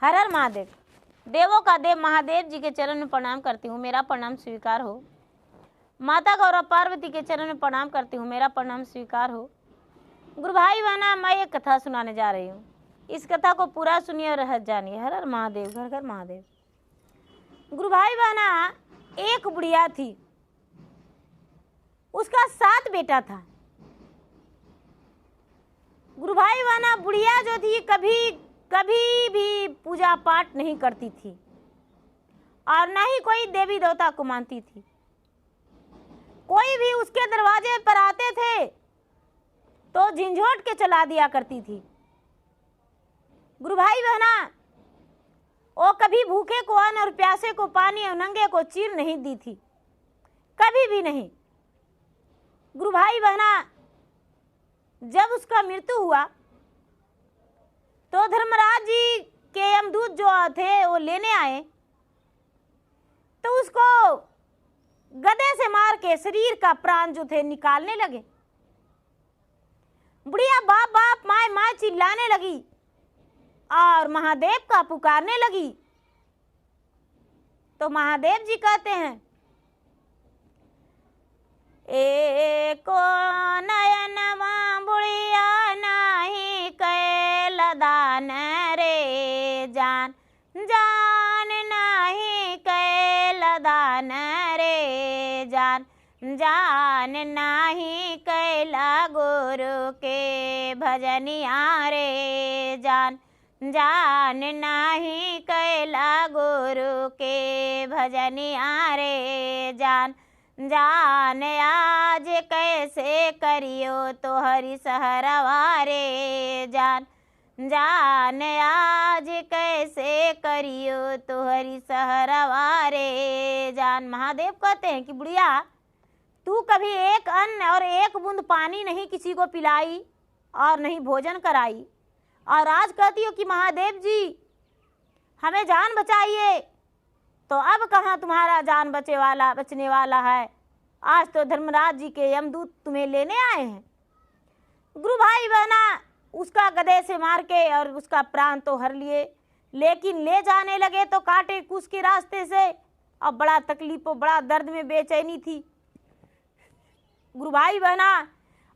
हर हर महादेव। देवों का देव महादेव जी के चरण में प्रणाम करती हूँ, मेरा प्रणाम स्वीकार हो। माता गौरव पार्वती के चरण में प्रणाम करती हूँ, मेरा प्रणाम स्वीकार हो। गुरु भाई बहना, मैं एक कथा सुनाने जा रही हूँ, इस कथा को पूरा सुनिए और रहस्य जानिए। हर हर महादेव, घर घर महादेव। गुरु भाई बहना, एक बुढ़िया थी, उसका 7 बेटा था। गुरु भाई बहना, बुढ़िया जो थी कभी भी पूजा पाठ नहीं करती थी और न ही कोई देवी देवता को मानती थी। कोई भी उसके दरवाजे पर आते थे तो झिंझोट के चला दिया करती थी। गुरु भाई बहना, वो कभी भूखे को अन्न और प्यासे को पानी और नंगे को चीर नहीं दी थी, कभी भी नहीं। गुरु भाई बहना, जब उसका मृत्यु हुआ तो धर्मराज जी के यमदूत जो थे वो लेने आए तो उसको गदे से मार के शरीर का प्राण जो थे निकालने लगे। बुढ़िया बाप बाप माय माय चिल्लाने लगी और महादेव का पुकारने लगी। तो महादेव जी कहते हैं, एको नयनवा बुढ़िया नाही कैल दान रे जान, जान नाही कैल दान रे जान, जान नाही कैला गुरु के भजनिया रे जान, जान नाही कैला गुरु के भजनिया रे जान, जान आज कैसे करियो तो हरि सहरवा रे जान, जान आज कैसे करियो तो हरि सहरवा रे जान। महादेव कहते हैं कि बुढ़िया, तू कभी एक अन्न और एक बूंद पानी नहीं किसी को पिलाई और नहीं भोजन कराई, और आज कहती हो कि महादेव जी हमें जान बचाइए, तो अब कहाँ तुम्हारा जान बचने वाला है। आज तो धर्मराज जी के यमदूत तुम्हें लेने आए हैं। गुरु भाई बहना, उसका गदे से मार के और उसका प्राण तो हर लिए, लेकिन ले जाने लगे तो काटे कुछ के रास्ते से, और बड़ा तकलीफ और बड़ा दर्द में बेचैनी थी। गुरु भाई बहना,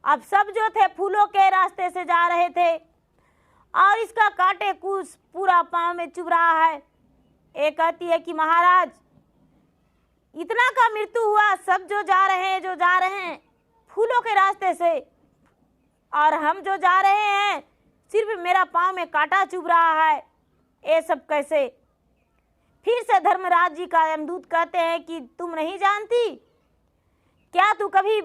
अब सब जो थे फूलों के रास्ते से जा रहे थे और इसका काटे कुछ पूरा पाँव में चुभ रहा है। एक कहती है कि महाराज, इतना का मृत्यु हुआ, सब जो जा रहे हैं फूलों के रास्ते से, और हम जो जा रहे हैं सिर्फ मेरा पाँव में कांटा चुभ रहा है, ये सब कैसे। फिर से धर्मराज जी का यमदूत कहते हैं कि तुम नहीं जानती क्या, तू कभी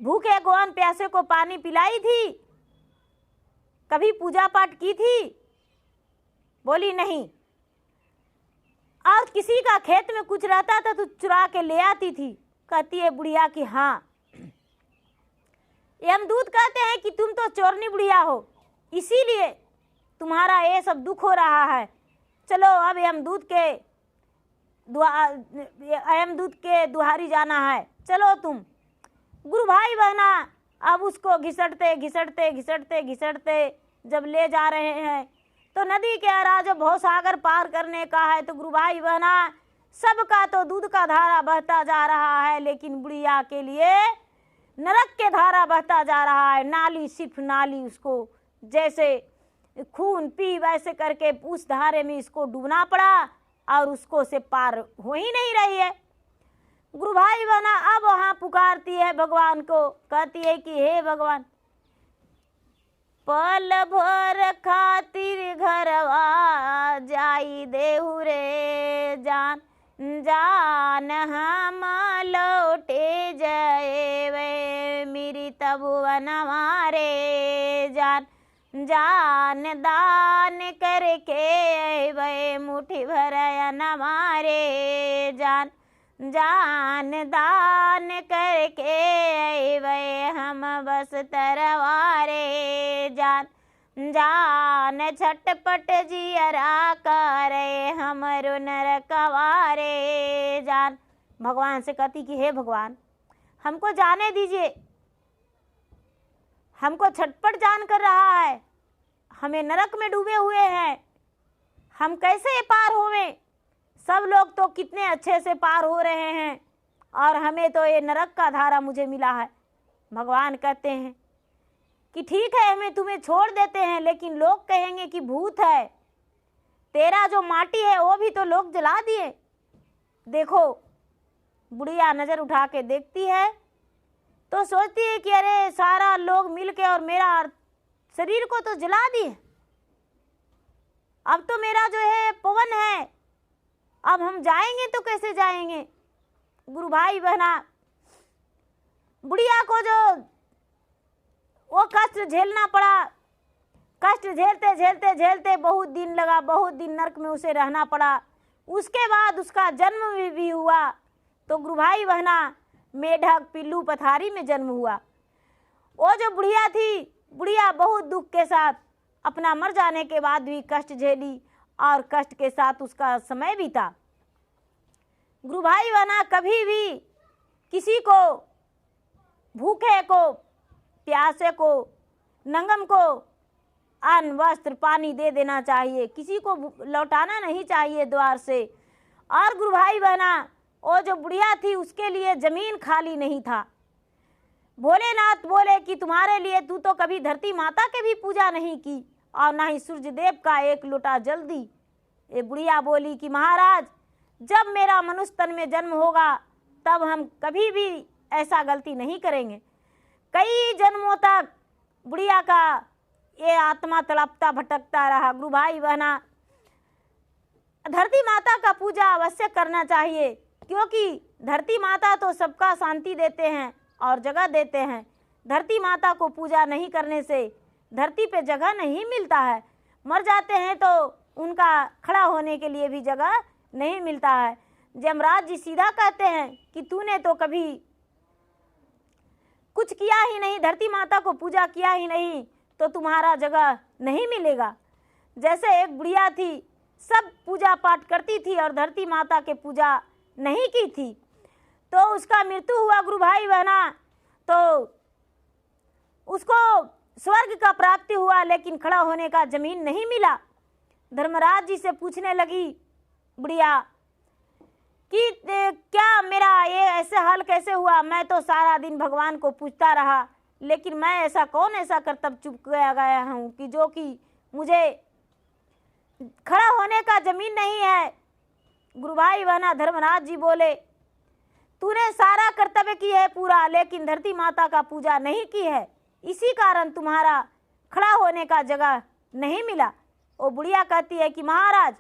भूखे को अन्न प्यासे को पानी पिलाई थी, कभी पूजा पाठ की थी? बोली नहीं। और किसी का खेत में कुछ रहता था तो चुरा के ले आती थी? कहती है बुढ़िया कि हाँ। यमदूत कहते हैं कि तुम तो चोरनी बुढ़िया हो, इसीलिए तुम्हारा ये सब दुख हो रहा है। चलो अब यमदूत के दुहारी जाना है, चलो तुम। गुरु भाई बहना, अब उसको घिसटते घिसटते घिसटते घिसटते जब ले जा रहे हैं तो नदी के अरा जब भवसागर पार करने का है तो गुरु भाई बहना, सबका तो दूध का धारा बहता जा रहा है, लेकिन बुढ़िया के लिए नरक के धारा बहता जा रहा है। नाली, सिर्फ नाली, उसको जैसे खून पी वैसे करके उस धारे में इसको डूबना पड़ा और उसको से पार हो ही नहीं रही है। गुरु भाई बहना अब वहाँ पुकारती है भगवान को, कहती है कि हे भगवान, पल भर खातिर घरवा जाई देहु रे जान, जान हम लौटे जाए मेरी तबुवनवा रे जान, जान दान करके वे मुट्ठी भर नवारे जान, जान दान करके वे हम बस तरवारे जान, जान छटपट जियरा करे हमरो नरकवारे जान। भगवान से कहती कि हे भगवान, हमको जाने दीजिए, हमको छटपट जान कर रहा है, हमें नरक में डूबे हुए हैं, हम कैसे पार होवें? सब लोग तो कितने अच्छे से पार हो रहे हैं और हमें तो ये नरक का धारा मुझे मिला है। भगवान कहते हैं कि ठीक है, हमें तुम्हें छोड़ देते हैं, लेकिन लोग कहेंगे कि भूत है, तेरा जो माटी है वो भी तो लोग जला दिए। देखो, बुढ़िया नज़र उठा के देखती है तो सोचती है कि अरे सारा लोग मिलके और मेरा शरीर को तो जला दिए, अब तो मेरा जो है पवन है, अब हम जाएंगे तो कैसे जाएंगे? गुरु भाई बहना, बुढ़िया को जो वो कष्ट झेलना पड़ा, कष्ट झेलते झेलते झेलते बहुत दिन लगा, बहुत दिन नरक में उसे रहना पड़ा। उसके बाद उसका जन्म भी हुआ तो गुरु भाई बहना मेढक पिल्लू पथारी में जन्म हुआ। वो जो बुढ़िया थी, बुढ़िया बहुत दुख के साथ अपना मर जाने के बाद भी कष्ट झेली और कष्ट के साथ उसका समय बीता। गुरु भाई बहना, कभी भी किसी को, भूखे को, प्यासे को, नंगम को अन्न वस्त्र पानी दे देना चाहिए, किसी को लौटाना नहीं चाहिए द्वार से। और गुरु भाई बहना, वो जो बुढ़िया थी उसके लिए जमीन खाली नहीं था। भोलेनाथ बोले कि तुम्हारे लिए तू तो कभी धरती माता के भी पूजा नहीं की और ना ही सूर्य देव का एक लोटा जल दी। ये बुढ़िया बोली कि महाराज, जब मेरा मनुष्य तन में जन्म होगा तब हम कभी भी ऐसा गलती नहीं करेंगे। कई जन्मों तक बुढ़िया का ये आत्मा तड़पता भटकता रहा। गुरु भाई बहना, धरती माता का पूजा अवश्य करना चाहिए, क्योंकि धरती माता तो सबका शांति देते हैं और जगह देते हैं। धरती माता को पूजा नहीं करने से धरती पे जगह नहीं मिलता है। मर जाते हैं तो उनका खड़ा होने के लिए भी जगह नहीं मिलता है। यमराज जी सीधा कहते हैं कि तूने तो कभी कुछ किया ही नहीं, धरती माता को पूजा किया ही नहीं, तो तुम्हारा जगह नहीं मिलेगा। जैसे एक बुढ़िया थी, सब पूजा पाठ करती थी और धरती माता के पूजा नहीं की थी, तो उसका मृत्यु हुआ गुरु भाई बहना, तो उसको स्वर्ग का प्राप्ति हुआ, लेकिन खड़ा होने का जमीन नहीं मिला। धर्मराज जी से पूछने लगी बुढ़िया कि क्या मेरा ये ऐसे हाल कैसे हुआ? मैं तो सारा दिन भगवान को पूछता रहा, लेकिन मैं ऐसा कौन ऐसा कर्तव्य चुक गया हूँ कि जो कि मुझे खड़ा होने का जमीन नहीं है। गुरु भाई बहना, धर्मराज जी बोले तूने सारा कर्तव्य की है पूरा, लेकिन धरती माता का पूजा नहीं की है, इसी कारण तुम्हारा खड़ा होने का जगह नहीं मिला। वो बुढ़िया कहती है कि महाराज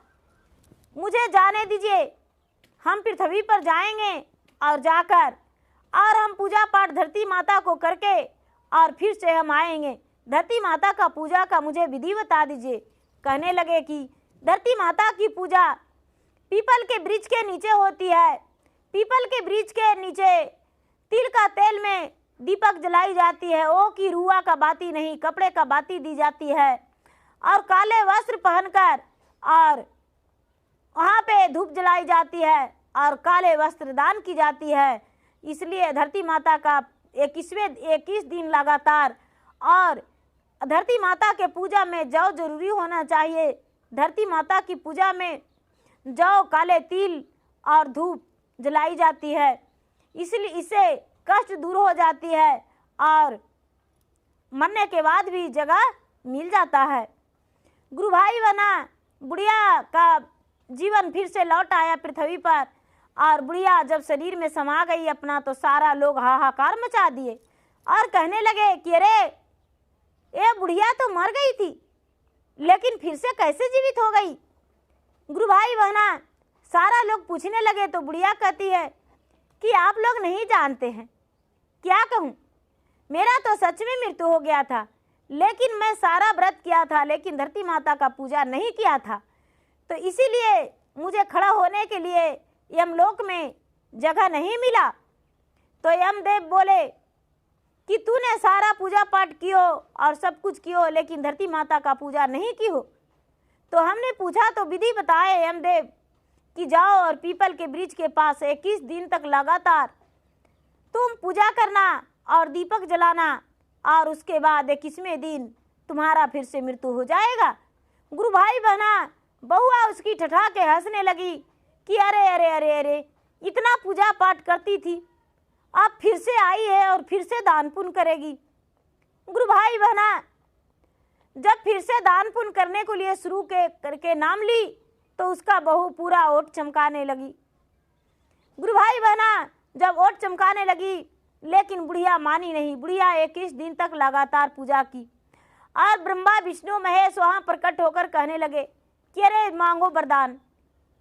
मुझे जाने दीजिए, हम पृथ्वी पर जाएंगे और जाकर और हम पूजा पाठ धरती माता को करके और फिर से हम आएंगे। धरती माता का पूजा का मुझे विधि बता दीजिए। कहने लगे कि धरती माता की पूजा पीपल के वृक्ष के नीचे होती है। पीपल के वृक्ष के नीचे तिल का तेल में दीपक जलाई जाती है, ओ की रुआ का बाती नहीं, कपड़े का बाती दी जाती है, और काले वस्त्र पहनकर और वहाँ पे धूप जलाई जाती है और काले वस्त्र दान की जाती है। इसलिए धरती माता का 21 दिन लगातार और धरती माता के पूजा में जौ जरूरी होना चाहिए। धरती माता की पूजा में जौ, काले तिल और धूप जलाई जाती है, इसलिए इससे कष्ट दूर हो जाती है और मरने के बाद भी जगह मिल जाता है। गुरु भाई बहना, बुढ़िया का जीवन फिर से लौट आया पृथ्वी पर, और बुढ़िया जब शरीर में समा गई अपना, तो सारा लोग हाहाकार मचा दिए और कहने लगे कि अरे ये बुढ़िया तो मर गई थी, लेकिन फिर से कैसे जीवित हो गई? गुरु भाई बहना, सारा लोग पूछने लगे तो बुढ़िया कहती है कि आप लोग नहीं जानते हैं, क्या कहूँ, मेरा तो सच में मृत्यु हो गया था, लेकिन मैं सारा व्रत किया था, लेकिन धरती माता का पूजा नहीं किया था, तो इसीलिए मुझे खड़ा होने के लिए यमलोक में जगह नहीं मिला। तो यमदेव बोले कि तूने सारा पूजा पाठ कियो और सब कुछ कियो, लेकिन धरती माता का पूजा नहीं की हो। तो हमने पूछा तो विधि बताए यमदेव कि जाओ और पीपल के वृक्ष के पास 21 दिन तक लगातार तुम पूजा करना और दीपक जलाना, और उसके बाद 21वें दिन तुम्हारा फिर से मृत्यु हो जाएगा। गुरु भाई बहना, बहुआ उसकी ठठा के हंसने लगी कि अरे अरे अरे अरे, इतना पूजा पाठ करती थी, अब फिर से आई है और फिर से दान पुण्य करेगी। गुरु भाई बहना, जब फिर से दान पुण्य करने को लिए शुरू करके नाम ली तो उसका बहू पूरा ओठ चमकाने लगी। गुरु भाई बहना, जब ओठ चमकाने लगी लेकिन बुढ़िया मानी नहीं। बुढ़िया 21 दिन तक लगातार पूजा की और ब्रह्मा विष्णु महेश वहाँ प्रकट होकर कहने लगे कि अरे मांगो वरदान,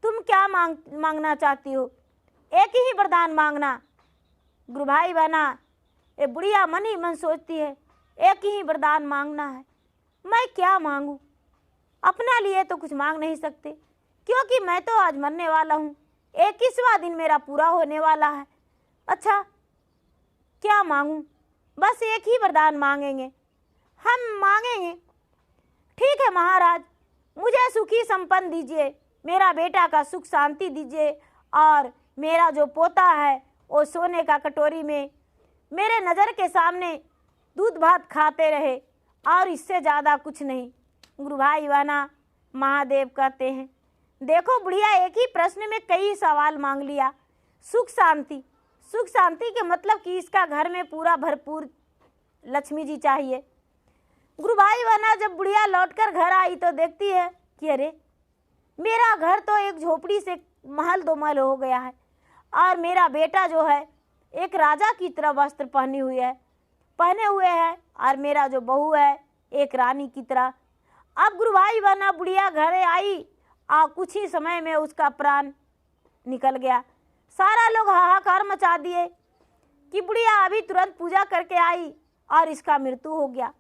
तुम क्या मांगना चाहती हो, एक ही वरदान मांगना। गुरु भाई बहना, ये बुढ़िया मन ही मन सोचती है एक ही वरदान मांगना है, मैं क्या मांगूं, अपना लिए तो कुछ मांग नहीं सकते क्योंकि मैं तो आज मरने वाला हूँ, 21वां दिन मेरा पूरा होने वाला है। अच्छा क्या मांगूं, बस एक ही वरदान मांगेंगे, हम मांगेंगे। ठीक है महाराज, मुझे सुखी संपन्न दीजिए, मेरा बेटा का सुख शांति दीजिए और मेरा जो पोता है वो सोने का कटोरी में मेरे नज़र के सामने दूध भात खाते रहे और इससे ज़्यादा कुछ नहीं। गुरु भाई बहना, महादेव कहते हैं देखो बुढ़िया एक ही प्रश्न में कई सवाल मांग लिया। सुख शांति, सुख शांति के मतलब कि इसका घर में पूरा भरपूर लक्ष्मी जी चाहिए। गुरु भाई बहना, जब बुढ़िया लौटकर घर आई तो देखती है कि अरे मेरा घर तो एक झोपड़ी से महल दो महल हो गया है और मेरा बेटा जो है एक राजा की तरह वस्त्र पहने हुए है और मेरा जो बहू है एक रानी की तरह। अब गुरु भाई बहना, बुढ़िया घर आई और कुछ ही समय में उसका प्राण निकल गया। सारा लोग हाहाकार मचा दिए कि बुढ़िया अभी तुरंत पूजा करके आई और इसका मृत्यु हो गया।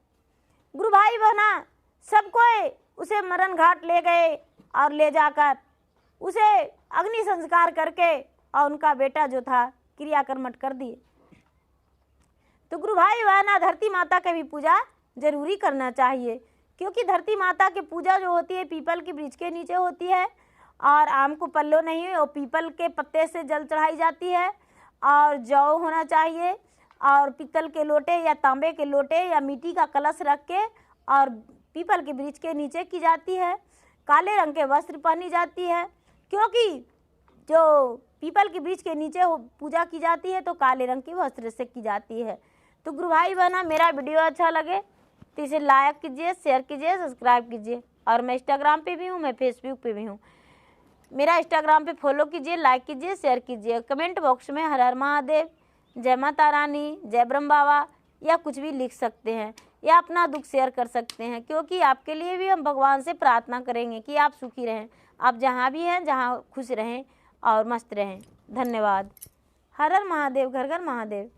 गुरु भाई बहना, सबको उसे मरण घाट ले गए और ले जाकर उसे अग्नि संस्कार करके और उनका बेटा जो था क्रियाकर्मठ कर दिए। तो गुरु भाई बहना, धरती माता की भी पूजा जरूरी करना चाहिए क्योंकि धरती माता की पूजा जो होती है पीपल के वृक्ष के नीचे होती है और आम को पल्लो नहीं और पीपल के पत्ते से जल चढ़ाई जाती है और जौ होना चाहिए और पीतल के लोटे या तांबे के लोटे या मिट्टी का कलश रख के और पीपल के वृक्ष के नीचे की जाती है। काले रंग के वस्त्र पहनी जाती है क्योंकि जो पीपल के वृक्ष के नीचे पूजा की जाती है तो काले रंग के वस्त्र से की जाती है। तो गुरु भाई बहना, मेरा वीडियो अच्छा लगे तो इसे लाइक कीजिए, शेयर कीजिए, सब्सक्राइब कीजिए। और मैं इंस्टाग्राम पे भी हूँ, मैं फेसबुक पे भी हूँ। मेरा इंस्टाग्राम पे फॉलो कीजिए, लाइक कीजिए, शेयर कीजिए। कमेंट बॉक्स में हर हर महादेव, जय माता रानी, जय ब्रह्म बाबा या कुछ भी लिख सकते हैं या अपना दुख शेयर कर सकते हैं क्योंकि आपके लिए भी हम भगवान से प्रार्थना करेंगे कि आप सुखी रहें, आप जहाँ भी हैं जहाँ खुश रहें और मस्त रहें। धन्यवाद। हर हर महादेव, घर घर महादेव।